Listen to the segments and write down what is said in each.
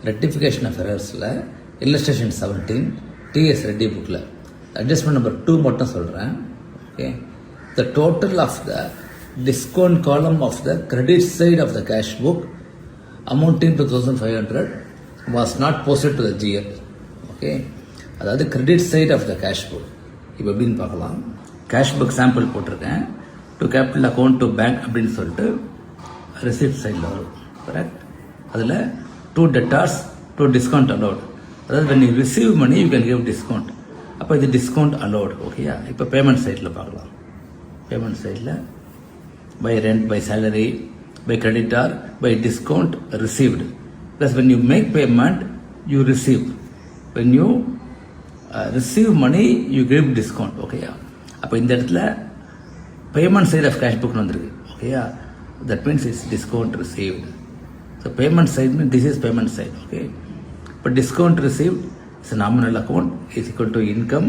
Rectification of எரர்ஸில் illustration 17 TS Reddy புக்கில் adjustment number 2 மட்டும் சொல்கிறேன். Okay, the total of the discount column of the credit side of the cash book amounting to 1500 was not posted to the GL. Okay, அதாவது credit side of the cash book இப்போ எப்படின்னு பார்க்கலாம். Cash book sample போட்டிருக்கேன். To capital account to bank அப்படின்னு சொல்லிட்டு receipt சைடில் வரும். Correct. அதில் 2 debtors 2 discount allowed. அதாவது when you receive money you can give discount. அப்போ இது டிஸ்கவுண்ட் அலோட். ஓகேயா. இப்போ பேமெண்ட் சைடில் பார்க்கலாம். பேமெண்ட் சைடில் by rent, by salary, by creditor, by discount received. Plus when you make payment you receive. when you receive money you give discount. ஓகேயா. அப்போ இந்த இடத்துல பேமெண்ட் சைட் ஆஃப் கேஷ் புக்னு வந்திருக்கு. ஓகேயா. That means it's discount received. So payment side means this is payment side. Okay, but discount received is a nominal account is equal to income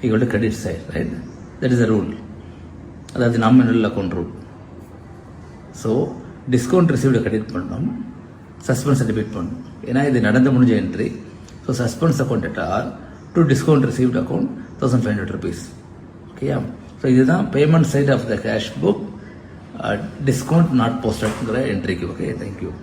equal to credit side, right? That is the rule. That is the nominal account rule. So discount received credit பண்ணணும், suspense debit பண்ணணும். ஏன்னா இது நடந்து முடிஞ்ச entry. So suspense account are to discount received account 1500 rupees. Okay, so இதுதான் payment side of the cash book discount not posted என்ட்ரிக்கு. Okay, thank you.